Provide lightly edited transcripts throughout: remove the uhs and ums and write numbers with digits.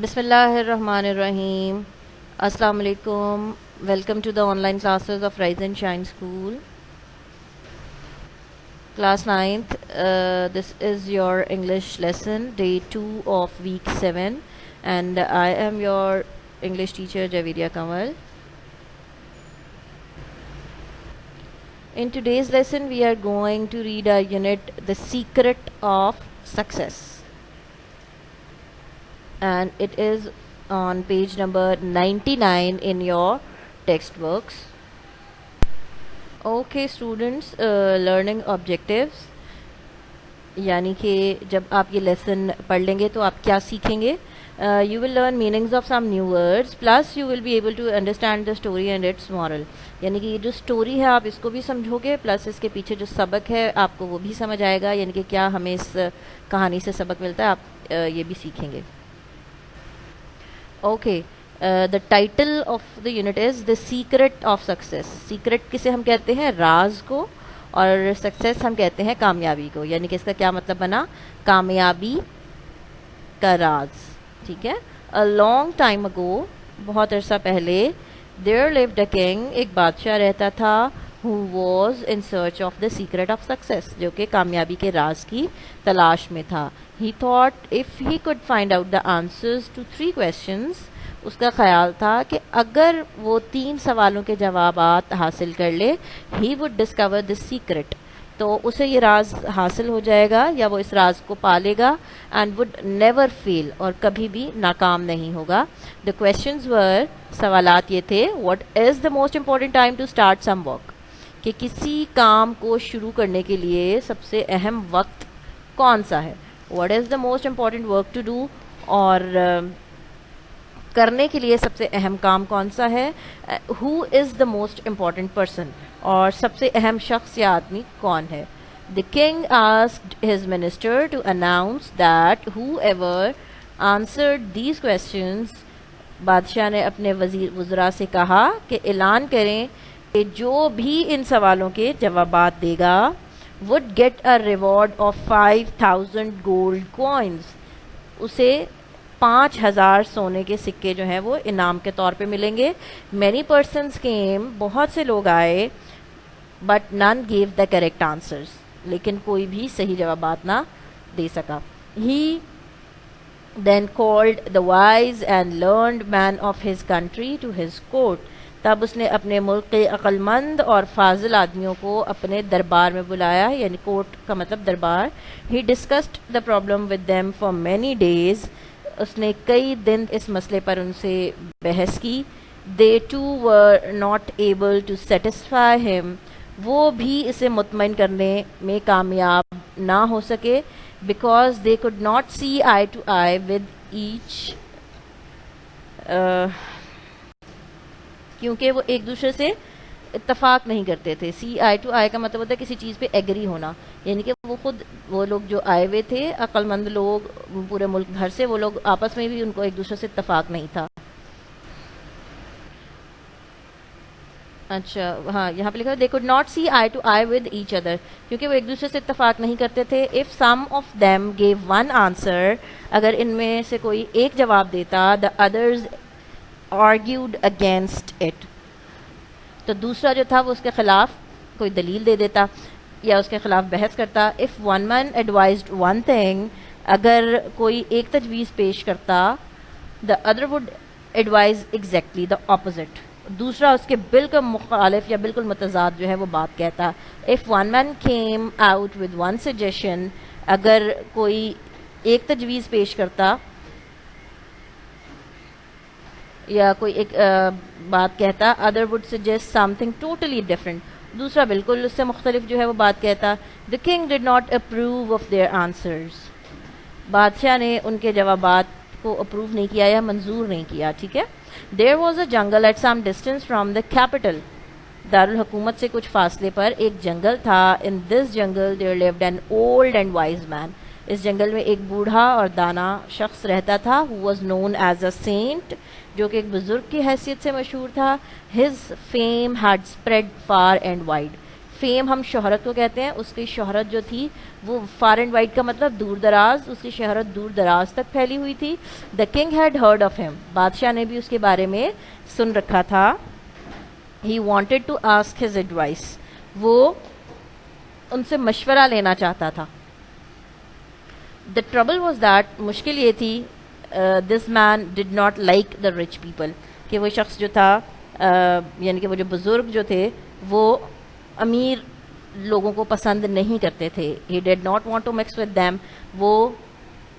بسم اللہ الرحمن الرحیم. السلام علیکم. Welcome to the online classes of Rise and Shine School. Class ninth. This is your English lesson, day 2 of week 7, and I am your English teacher Javeria Kamal. In today's lesson, we are going to read our unit, The Secret of Success, and it is on page number 99 in your textbooks. Okay students, learning objectives, یعنی کہ جب آپ یہ lesson پڑھ لیں گے تو آپ کیا سیکھیں گے. You will learn meanings of some new words, plus you will be able to understand the story and its moral. یعنی کہ یہ جو اسٹوری ہے آپ اس کو بھی سمجھو گے, پلس اس کے پیچھے جو سبق ہے آپ کو وہ بھی سمجھ آئے گا, یعنی کہ کیا ہمیں اس کہانی سے سبق ملتا ہے, آپ یہ بھی سیکھیں گے. Okay, the title of the unit is The Secret of Success. Secret کسے ہم کہتے ہیں, راز کو, اور success ہم کہتے ہیں کامیابی کو. یعنی کہ اس کا کیا مطلب بنا, کامیابی کا راز. ٹھیک ہے. A long time ago, بہت عرصہ پہلے, there lived a king, ایک بادشاہ رہتا تھا, who was in search of the secret of success, جو کہ کامیابی کے راز کی تلاش میں تھا. He thought if he could find out the answers to 3 questions, اس کا خیال تھا کہ اگر وہ 3 سوالوں کے جوابات حاصل کر لے, he would discover the secret, تو اسے یہ راز حاصل ہو جائے گا, یا وہ اس راز کو پالے گا, and would never fail, اور کبھی بھی ناکام نہیں ہوگا. The questions were, سوالات یہ تھے, what is the most important time to start some work, کہ کسی کام کو شروع کرنے کے لیے سب سے اہم وقت کون سا ہے. What is the most important work to do, اور کرنے کے لیے سب سے اہم کام کون سا ہے. Who is the most important person, اور سب سے اہم شخص یا آدمی کون ہے. The king asked his minister to announce that whoever answered these questions, بادشاہ نے اپنے وزراء سے کہا کہ اعلان کریں کہ جو بھی ان سوالوں کے جوابات دے گا, would get a reward of 5,000 gold coins, اسے 5,000 سونے کے سکے جو ہیں وہ انعام کے طور پہ ملیں گے. Many persons came, بہت سے لوگ آئے, but none gave the correct answers, لیکن کوئی بھی صحیح جوابات نہ دے سکا. He then called the wise and learned man of his country to his court, تب اس نے اپنے ملک کے عقل مند اور فاضل آدمیوں کو اپنے دربار میں بلایا, یعنی کورٹ کا مطلب دربار. He discussed the problem with them for many days, اس نے کئی دن اس مسئلے پر ان سے بحث کی. They too were not able to satisfy him, وہ بھی اسے مطمئن کرنے میں کامیاب نہ ہو سکے, because they could not see eye to eye with each, کیونکہ وہ ایک دوسرے سے اتفاق نہیں کرتے تھے. سی آئی ٹو آئی کا مطلب ہوتا ہے کسی چیز پہ ایگری ہونا, یعنی کہ وہ لوگ جو آئے ہوئے تھے, عقل مند لوگ پورے ملک بھر سے, وہ لوگ آپس میں بھی ان کو ایک دوسرے سے اتفاق نہیں تھا. اچھا ہاں, یہاں پہ لکھا ہے they could not see eye to eye with each other, کیونکہ وہ ایک دوسرے سے اتفاق نہیں کرتے تھے. If some of them gave one answer, اگر ان میں سے کوئی ایک جواب دیتا, the others argued against it, تو دوسرا جو تھا وہ اس کے خلاف کوئی دلیل دے دیتا یا اس کے خلاف بحث کرتا. If one man advised one thing, اگر کوئی ایک تجویز پیش کرتا, the other would advise exactly the opposite, دوسرا اس کے بالکل مخالف یا بالکل متضاد جو ہے وہ بات کہتا. If one man came out with one suggestion, اگر کوئی ایک تجویز پیش کرتا یا کوئی ایک بات کہتا, other would suggest something totally different, دوسرا بالکل اس سے مختلف جو ہے وہ بات کہتا. The king did not approve of their answers, بادشاہ نے ان کے جوابات کو اپروو نہیں کیا یا منظور نہیں کیا. ٹھیک ہے. There was a jungle at some distance from the capital, دارالحکومت سے کچھ فاصلے پر ایک جنگل تھا. In this jungle there lived an old and wise man, اس جنگل میں ایک بوڑھا اور دانا شخص رہتا تھا. Who was known as a saint, جو کہ ایک بزرگ کی حیثیت سے مشہور تھا. His fame had spread far and wide, fame ہم شہرت کو کہتے ہیں. اس کی شہرت جو تھی وہ فار اینڈ وائڈ کا مطلب دور دراز, اس کی شہرت دور دراز تک پھیلی ہوئی تھی. The king had heard of ہم, بادشاہ نے بھی اس کے بارے میں سن رکھا تھا. He wanted to ask his advice, وہ ان سے مشورہ لینا چاہتا تھا. دا ٹربل واز دیٹ, مشکل یہ تھی, this man did not like the rich people, کہ وہ شخص جو تھا یعنی کہ وہ جو بزرگ جو تھے وہ امیر لوگوں کو پسند نہیں کرتے تھے. He did not want to mix with them, وہ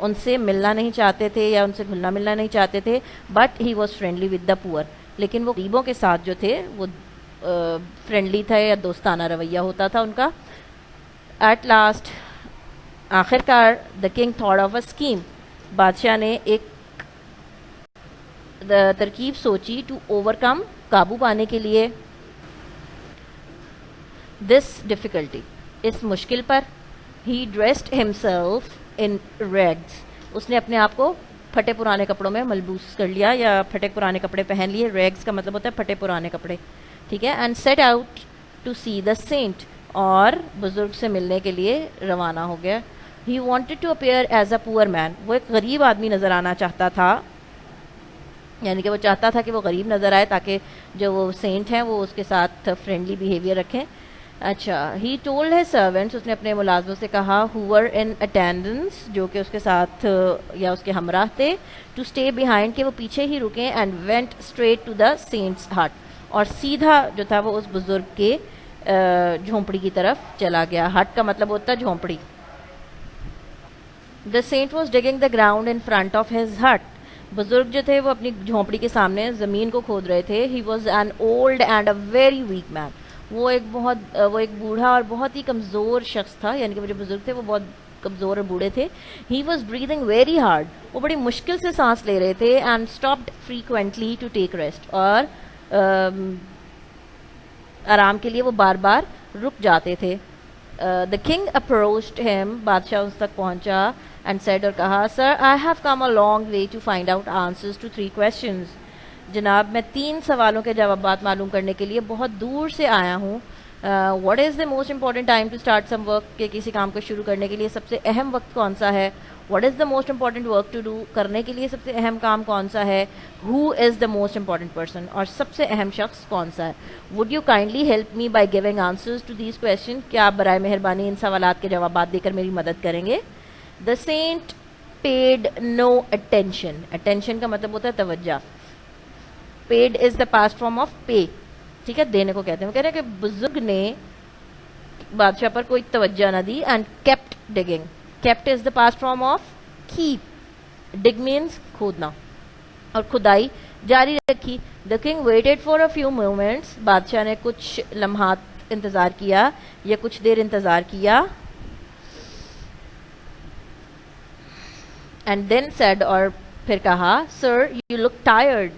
ان سے ملنا نہیں چاہتے تھے یا ان سے گھلنا ملنا نہیں چاہتے تھے. But he was friendly with the پور, لیکن وہ غریبوں کے ساتھ جو تھے وہ فرینڈلی تھے یا دوستانہ رویہ ہوتا تھا ان کا. ایٹ لاسٹ, آخر کار, the king thought of a scheme, بادشاہ نے ایک ترکیب سوچی, ٹو اوور کم, قابو پانے کے لیے, دس ڈیفیکلٹی, اس مشکل پر. ہی ڈریسڈ ہمسیلف ان ریگس, اس نے اپنے آپ کو پھٹے پرانے کپڑوں میں ملبوس کر لیا یا پھٹے پرانے کپڑے پہن لیے. ریگس کا مطلب ہوتا ہے پھٹے پرانے کپڑے, ٹھیک ہے. And set out to see the saint, اور بزرگ سے ملنے کے لیے روانہ ہو گیا. He wanted to appear as a poor man, وہ ایک غریب آدمی نظر آنا چاہتا تھا, یعنی کہ وہ چاہتا تھا کہ وہ غریب نظر آئے تاکہ جو وہ سینٹ ہیں وہ اس کے ساتھ فرینڈلی بیہیویئر رکھیں. اچھا, ہی ٹولڈ ہز سرونٹس, اس نے اپنے ملازموں سے کہا, ہو ور ان اٹینڈنس, جو کہ اس کے ساتھ یا اس کے ہمراہ تھے, ٹو اسٹے بیہائنڈ, کہ وہ پیچھے ہی رکیں. And went straight to the saint's hut, اور سیدھا جو تھا وہ اس بزرگ کے جھونپڑی کی طرف چلا گیا. ہٹ کا مطلب ہوتا ہے جھونپڑی. The saint was digging the ground in front of his hut, بزرگ جو تھے وہ اپنی جھونپڑی کے سامنے زمین کو کھود رہے تھے. He was an old and a very weak man, وہ ایک بوڑھا اور بہت ہی کمزور شخص تھا, یعنی کہ وہ جو بزرگ تھے وہ بہت کمزور اور بوڑھے تھے. He was breathing very hard, وہ بڑی مشکل سے سانس لے رہے تھے. And stopped frequently to take rest, اور آرام کے لیے وہ بار بار رک جاتے تھے. دا کنگ اپروچڈ ہم, بادشاہ اس تک پہنچا, اینڈ سیڈ, اور کہا, sir I have come a long way to find out answers to 3 questions, جناب میں 3 سوالوں کے جوابات معلوم کرنے کے لیے بہت دور سے آیا ہوں. What is the most important time to start some work, کہ کسی کام کو شروع کرنے کے لیے سب سے اہم وقت کون سا ہے. What is the most important work to do, کرنے کے لیے سب سے اہم کام کون سا ہے. Who is the most important person, اور سب سے اہم شخص کون سا ہے. Would you kindly help me by giving answers to these question, کیا آپ برائے مہربانی ان سوالات کے جوابات دے کر میری مدد کریں گے. The saint paid no attention, attention کا مطلب ہوتا ہے توجہ. Paid is the past form of pay, ٹھیک ہے, دینے کو کہتے ہیں. وہ کہہ رہے ہیں کہ بزرگ نے بادشاہ پر کوئی توجہ نہ دی. And kept digging, kept is the past form of keep, dig means کھودنا, اور کھدائی جاری رکھی. The king waited for a few moments, بادشاہ نے کچھ لمحات انتظار کیا یا کچھ دیر انتظار کیا. اینڈ دین سیڈ, اور پھر کہا, سر یو لک ٹائرڈ,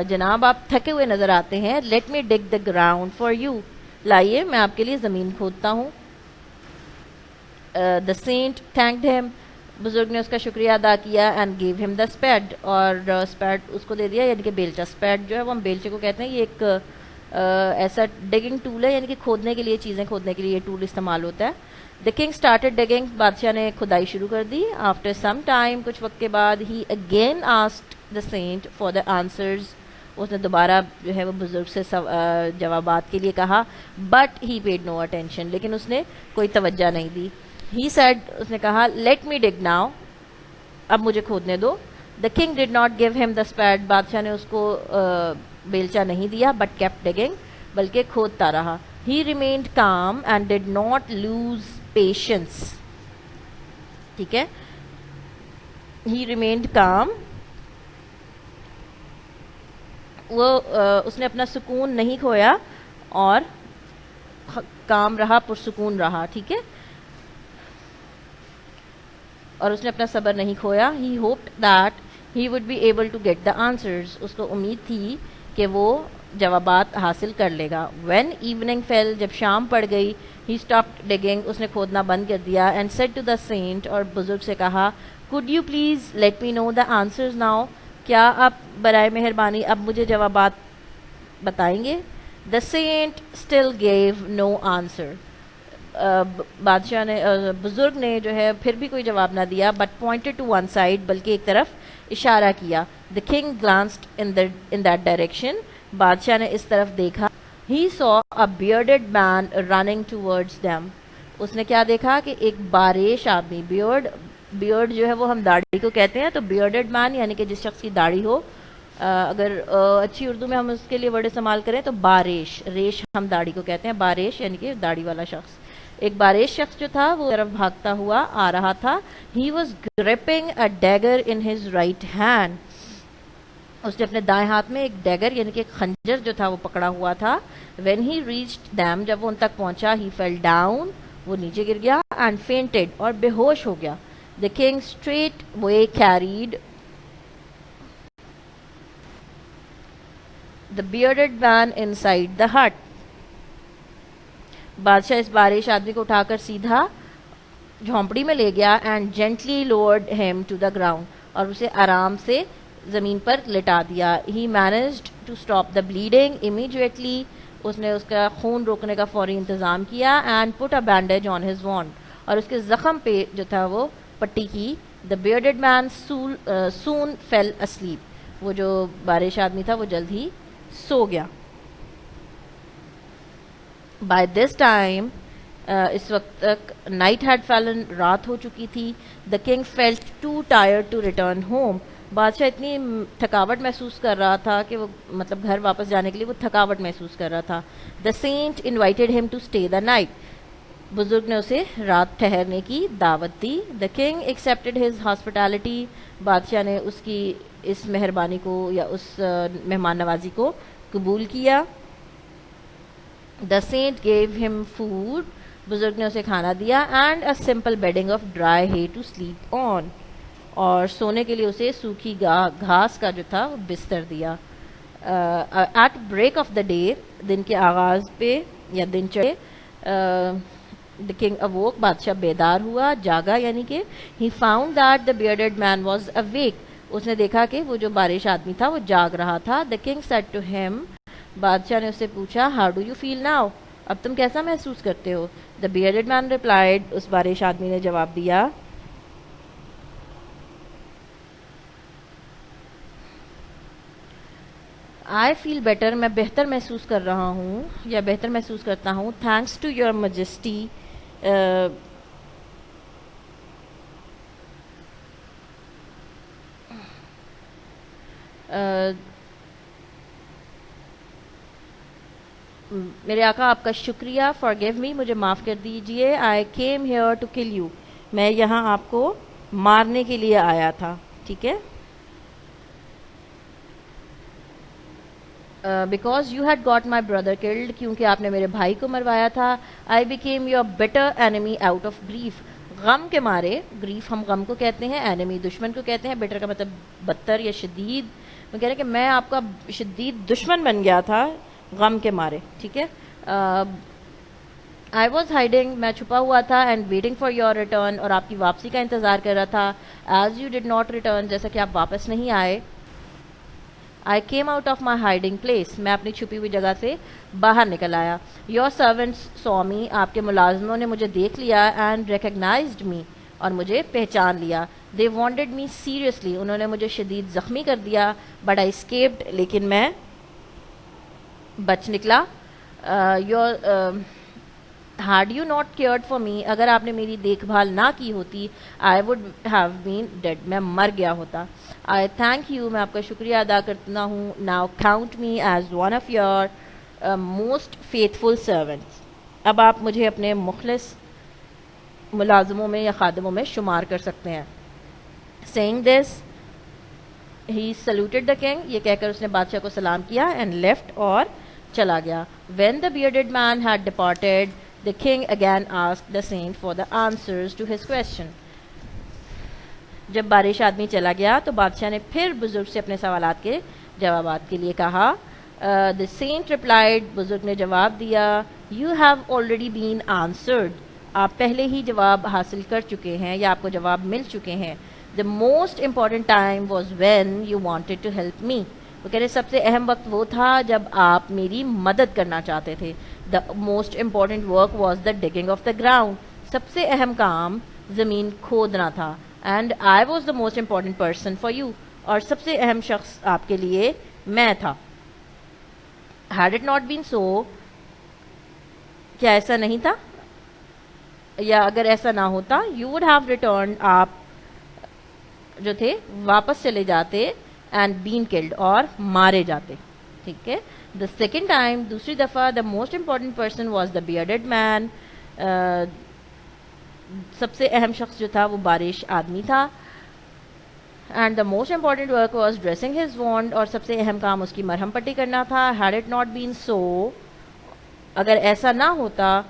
جناب آپ تھکے ہوئے نظر آتے ہیں. Let me dig the ground for you, لائیے میں آپ کے لیے زمین کھودتا ہوں. دا سینٹ تھینکڈ ہم, بزرگ نے اس کا شکریہ ادا کیا. And give him the speed, اور اسپیڈ اس کو دے دیا, یعنی کہ بیلچہ. اسپیڈ جو ہے وہ ہم بیلچے کو کہتے ہیں. یہ ایک ایسا ڈگنگ ٹول ہے, یعنی کہ کھودنے کے لیے, چیزیں کھودنے کے لیے یہ ٹول استعمال ہوتا ہے. دا کنگ اسٹارٹڈ ڈگنگ, بادشاہ نے کھدائی شروع کر دی. آفٹر سم ٹائم, کچھ وقت کے بعد, he again asked the saint for the answers, اس نے دوبارہ جو ہے وہ بزرگ سے جوابات کے لیے کہا. But he paid no attention, لیکن اس نے کوئی توجہ نہیں دی. ہی سیڈ, اس نے کہا, لیٹ می ڈگ ناؤ, اب مجھے کھودنے دو. The king did not give him the speed, بادشاہ نے اس کو بیلچہ نہیں دیا. بٹ کیپٹ ڈگنگ, بلکہ کھودتا رہا. He remained calm and did not lose patience, ٹھیک ہے. ہی ریمینڈ کام, وہ اس نے اپنا سکون نہیں کھویا اور کام رہا, پرسکون رہا, ٹھیک ہے. اور اس نے اپنا صبر نہیں کھویا. He hoped that he would be able to get the answers, اس کو امید تھی کہ وہ جوابات حاصل کر لے گا. وین ایوننگ فیل, جب شام پڑ گئی, ہی اسٹاپڈ ڈگنگ, اس نے کھودنا بند کر دیا. And said to the saint, اور بزرگ سے کہا, could you please let me know the answers now, کیا آپ برائے مہربانی اب مجھے جوابات بتائیں گے. The saint still gave no answer. بادشاہ نے بزرگ نے جو ہے پھر بھی کوئی جواب نہ دیا, but pointed to one side, بلکہ ایک طرف اشارہ کیا. The king glanced in that direction, بادشاہ نے اس طرف دیکھا. ہی saw a bearded man running towards them. اس نے کیا دیکھا کہ ایک باریش آدمی, بیئرڈ جو ہے وہ ہم داڑھی کو کہتے ہیں, تو بیئرڈڈ مین یعنی کہ جس شخص کی داڑھی ہو, اگر اچھی اردو میں ہم اس کے لیے ورڈ استعمال کریں تو باریش, ریش ہم داڑھی کو کہتے ہیں, باریش یعنی کہ داڑھی والا شخص. ایک باریش شخص جو تھا وہ طرف بھاگتا ہوا آ رہا تھا. He was gripping a dagger in his right hand. اس نے اپنے دائیں ہاتھ میں ایک ڈیگر یعنی کہ ایک خنجر جو تھا وہ پکڑا ہوا تھا. وین ہی ریچڈ دیم, جب وہ ان تک پہنچا, ہی فیل ڈاؤن, وہ نیچے گر گیا, اینڈ فینٹڈ, اور بے ہوش ہو گیا. The king straightway carried the bearded man ان سائڈ دا ہٹ. بادشاہ اس باریش آدمی کو اٹھا کر سیدھا جھونپڑی میں لے گیا, and gently lowered him to the ground, اور اسے آرام سے زمین پر لٹا دیا. He managed to stop the bleeding immediately, اس نے اس کا خون روکنے کا فوری انتظام کیا. And put a bandage on his wound, اور اس کے زخم پہ جو تھا وہ پٹی کی. دا بیئرڈڈ مین سون فیل اسلیپ, وہ جو باریش آدمی تھا وہ جلد ہی سو گیا. بائی دس ٹائم, اس وقت تک نائٹ ہیڈ فیلن, رات ہو چکی تھی. The king felt too tired to return home, بادشاہ اتنی تھکاوٹ محسوس کر رہا تھا کہ وہ مطلب گھر واپس جانے کے لیے وہ تھکاوٹ محسوس کر رہا تھا. The saint invited him to stay the night, بزرگ نے اسے رات ٹھہرنے کی دعوت دی. The king accepted his hospitality, بادشاہ نے اس کی اس مہربانی کو یا اس مہمان نوازی کو قبول کیا. دا سینٹ گیو ہم فوڈ, بزرگ نے اسے کھانا دیا. And a simple bedding of dry ہے ٹو سلیپ آن, اور سونے کے لیے اسے سوکھی گھاس کا جو تھا وہ بستر دیا. At break of the day, دن کے آغاز پہ یا دن چڑھے, دا کنگ اووک, بادشاہ بیدار ہوا, جاگا یعنی کہ. He found that the bearded man was awake, اس نے دیکھا کہ وہ جو باریش آدمی تھا وہ جاگ رہا تھا. دا کنگ سیڈ ٹو ہم, بادشاہ نے اس سے پوچھا, how do you feel now, اب تم کیسا محسوس کرتے ہو. دا بیئرڈڈ مین ریپلائڈ, اس باریش آدمی نے جواب دیا, آئی فیل بیٹر, میں بہتر محسوس کر رہا ہوں یا بہتر محسوس کرتا ہوں. تھینکس ٹو یور میجسٹی, میرے آقا آپ کا شکریہ. فار گیو می, مجھے معاف کر دیجئے. I came here to kill you, میں یہاں آپ کو مارنے کے لیے آیا تھا. ٹھیک ہے. Because you had got my brother killed, کیونکہ آپ نے میرے بھائی کو مروایا تھا. I became your better enemy out of grief, غم کے مارے, گریف ہم غم کو کہتے ہیں, اینیمی دشمن کو کہتے ہیں, بیٹر کا مطلب بدتر یا شدید. میں کہہ رہے کہ میں آپ کا شدید دشمن بن گیا تھا غم کے مارے. ٹھیک ہے. آئی واز ہائڈنگ, میں چھپا ہوا تھا. And waiting for your return, اور آپ کی واپسی کا انتظار کر رہا تھا. As you did not return, جیسا کہ آپ واپس نہیں آئے. I came out of my hiding place, میں اپنی چھپی ہوئی جگہ سے باہر نکل آیا. یور سرونٹس سو می, آپ کے ملازموں نے مجھے دیکھ لیا. اینڈ ریکگنائزڈ می, اور مجھے پہچان لیا. دے وانٹڈ می سیریسلی, انہوں نے مجھے شدید زخمی کر دیا. بٹ آئی اسکیپڈ, لیکن میں بچ نکلا. Your had you not cared for me, اگر آپ نے میری دیکھ بھال نہ کی ہوتی, I would have been dead, میں مر گیا ہوتا. آئی تھینک یو, میں آپ کا شکریہ ادا کرتا ہوں. Now count me as one of your most faithful servants, اب آپ مجھے اپنے مخلص ملازموں میں یا خادموں میں شمار کر سکتے ہیں. Seeing this he سلوٹڈ the king, یہ کہہ کر اس نے بادشاہ کو سلام کیا. اینڈ لیفٹ, اور چلا گیا. When the bearded man had departed, the king again asked the saint for the answers to his question. جب باریش آدمی چلا گیا تو بادشاہ نے پھر بزرگ سے اپنے سوالات کے جوابات کے لیے کہا. The saint replied, بزرگ نے جواب دیا, you have already been answered, آپ پہلے ہی جواب حاصل کر چکے ہیں یا آپ کو جواب مل چکے ہیں. The most important time was when you wanted to help me, وہ کہہ رہے سب سے اہم وقت وہ تھا جب آپ میری مدد کرنا چاہتے تھے. The most important work was the digging of the ground. سب سے اہم کام زمین کھودنا تھا. And I was the most important person for you. اور سب سے اہم شخص آپ کے لیے میں تھا. ہیڈ اٹ ناٹ بین سو, کیا ایسا نہیں تھا, یا اگر ایسا نہ ہوتا, یو وڈ ہیو ریٹرن, آپ جو تھے واپس چلے جاتے, اینڈ بین کلڈ, اور مارے جاتے. ٹھیک ہے. دا سیکنڈ ٹائم, دوسری دفعہ, the most important person was the bearded man. سب سے اہم شخص جو تھا وہ بارش آدمی تھا. And the most important work was dressing his wound, اور سب سے اہم کام اس کی مرہم پٹی کرنا تھا. Had it not been so, اگر ایسا نہ ہوتا,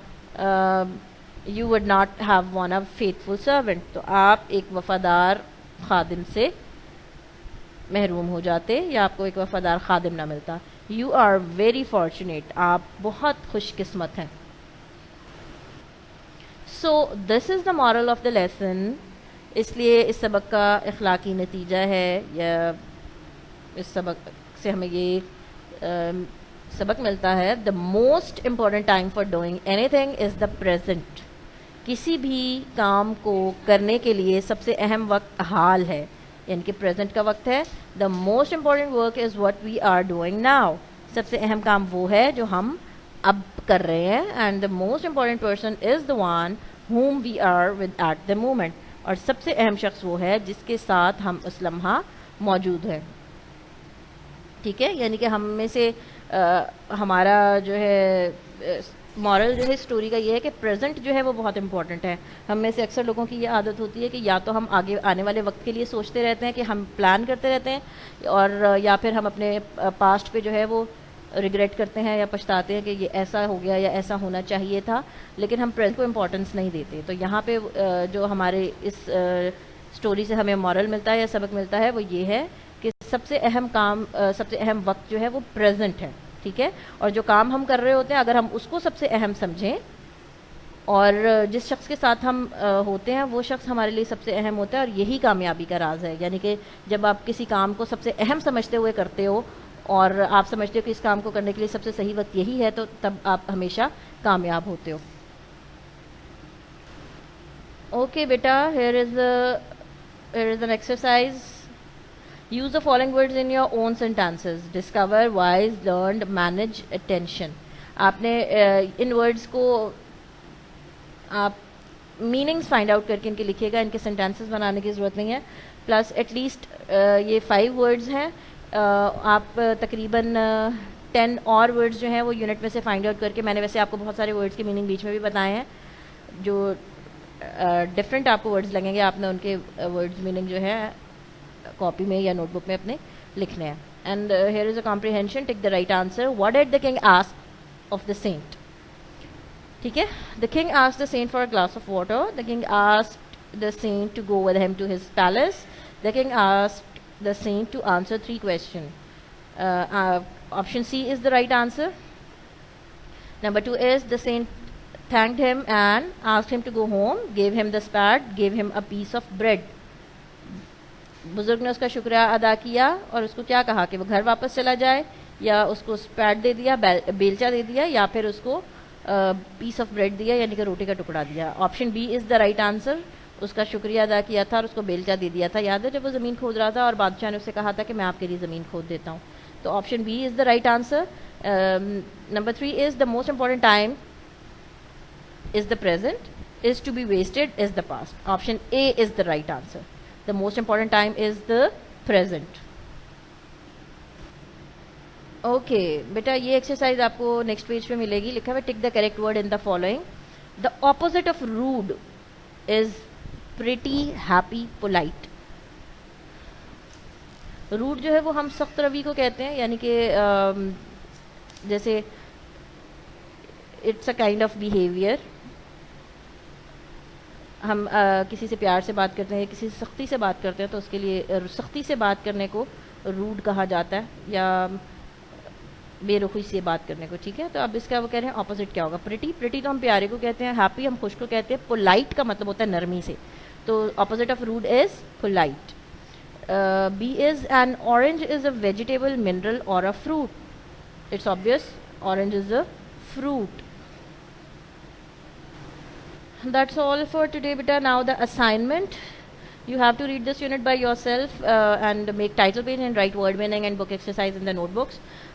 you would not have won a faithful servant, تو آپ ایک وفادار خادم سے محروم ہو جاتے, یا آپ کو ایک وفادار خادم نہ ملتا. یو آر ویری فارچونیٹ, آپ بہت خوش قسمت ہیں. So this is the moral of the lesson. اس لیے اس سبق کا اخلاقی نتیجہ ہے, یا اس سبق سے ہمیں یہ سبق ملتا ہے, the most important time for doing any thing is the present. کسی بھی کام کو کرنے کے لیے سب سے اہم وقت حال ہے, یعنی کہ پریزنٹ کا وقت ہے. The most important work is what we are doing now. سب سے اہم کام وہ ہے جو ہم اب کر رہے ہیں. And the most important person is the one whom we are with at the moment. اور سب سے اہم شخص وہ ہے جس کے ساتھ ہم اس لمحہ موجود ہیں. ٹھیک ہے. یعنی کہ ہم میں سے ہمارا جو ہے مورل جو ہے اسٹوری کا یہ ہے کہ پریزنٹ جو ہے وہ بہت امپورٹنٹ ہے. ہم میں سے اکثر لوگوں کی یہ عادت ہوتی ہے کہ یا تو ہم آگے آنے والے وقت کے لیے سوچتے رہتے ہیں, کہ ہم پلان کرتے رہتے ہیں, اور یا پھر ہم اپنے پاسٹ پہ جو ہے وہ ریگریٹ کرتے ہیں یا پچھتاتے ہیں کہ یہ ایسا ہو گیا یا ایسا ہونا چاہیے تھا, لیکن ہم پریزنٹ کو امپورٹنس نہیں دیتے. تو یہاں پہ جو ہمارے اس اسٹوری سے ہمیں مورل ملتا ہے یا سبق ملتا ہے وہ یہ ہے کہ سب سے اہم کام, سب سے اہم وقت جو ہے وہ پریزنٹ ہے. ٹھیک ہے. اور جو کام ہم کر رہے ہوتے ہیں اگر ہم اس کو سب سے اہم سمجھیں, اور جس شخص کے ساتھ ہم ہوتے ہیں وہ شخص ہمارے لیے سب سے اہم ہوتا ہے, اور یہی کامیابی کا راز ہے. یعنی کہ جب آپ کسی کام کو سب سے اہم سمجھتے ہوئے کرتے ہو, اور آپ سمجھتے ہو کہ اس کام کو کرنے کے لیے سب سے صحیح وقت یہی ہے, تو تب آپ ہمیشہ کامیاب ہوتے ہو. اوکے بیٹا, here is an exercise. Use the following words in your own sentences. Discover, wise, learned, manage, attention. آپ نے ان ورڈز کو آپ میننگز فائنڈ آؤٹ کر کے ان کے لکھیے گا, ان کے سینٹینسز بنانے کی ضرورت نہیں ہے. پلس ایٹ لیسٹ یہ 5 ورڈز ہیں, آپ تقریباً 10 اور ورڈز جو ہیں وہ یونٹ میں سے فائنڈ آؤٹ کر کے, میں نے ویسے آپ کو بہت سارے ورڈز کے میننگ بیچ میں بھی بتائے ہیں جو ڈفرینٹ آپ کو ورڈز لگیں گے, آپ نے ان کے ورڈز میننگ جو ہے کاپی میں یا نوٹ بک میں اپنے لکھنے ہیں. And here is a comprehension. Take the right answer. What did the king ask of the saint. ٹھیک ہے. The king ask the saint for a glass of water. The king ask the saint to go with him to his palace. The king ask the saint to answer 3 questions. Option C is the right answer. Number 2 is the saint thanked him and asked him to go home, gave him the spade, gave him a piece of bread. بزرگ نے اس کا شکریہ ادا کیا اور اس کو کیا کہا کہ وہ گھر واپس چلا جائے, یا اس کو اسپیڈ دے دیا, بیلچا دے دیا, یا پھر اس کو پیس آف بریڈ دیا, یعنی کہ روٹی کا ٹکڑا دیا. Option B is the right answer. اس کا شکریہ ادا کیا تھا اور اس کو بیلچا دے دیا تھا. یاد ہے جب وہ زمین کھود رہا تھا اور بادشاہ نے اسے کہا تھا کہ میں آپ کے لیے زمین کھود دیتا ہوں. تو option B is the right answer. Number 3 is the most important time is the present, is to be wasted is the past. Option A is the right answer. The most important time is the present. Okay, بیٹا یہ exercise آپ کو next page پہ ملے گی. لکھا ہوا tick the correct word in the following. The opposite of rude is pretty, happy, polite. Rude جو ہے وہ ہم سخت روی کو کہتے ہیں, یعنی کہ جیسے it's a kind of behaviour. ہم کسی سے پیار سے بات کرتے ہیں, کسی سے سختی سے بات کرتے ہیں, تو اس کے لیے سختی سے بات کرنے کو روڈ کہا جاتا ہے, یا بے رخی سے بات کرنے کو. ٹھیک ہے. تو اب اس کا وہ کہہ رہے ہیں اپوزٹ کیا ہوگا. پریٹی, پریٹی تو ہم پیارے کو کہتے ہیں, ہیپی ہم خوش کو کہتے ہیں, پولائٹ کا مطلب ہوتا ہے نرمی سے. تو opposite of rude is polite. B is an orange is a vegetable, mineral or a fruit. It's obvious, orange is a fruit. That's all for today beta. Now the assignment, you have to read this unit by yourself and make title page and write word meaning and book exercise in the notebooks.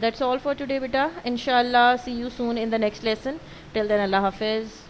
That's all for today beta. Inshallah see you soon in the next lesson. Till then, Allah Hafiz.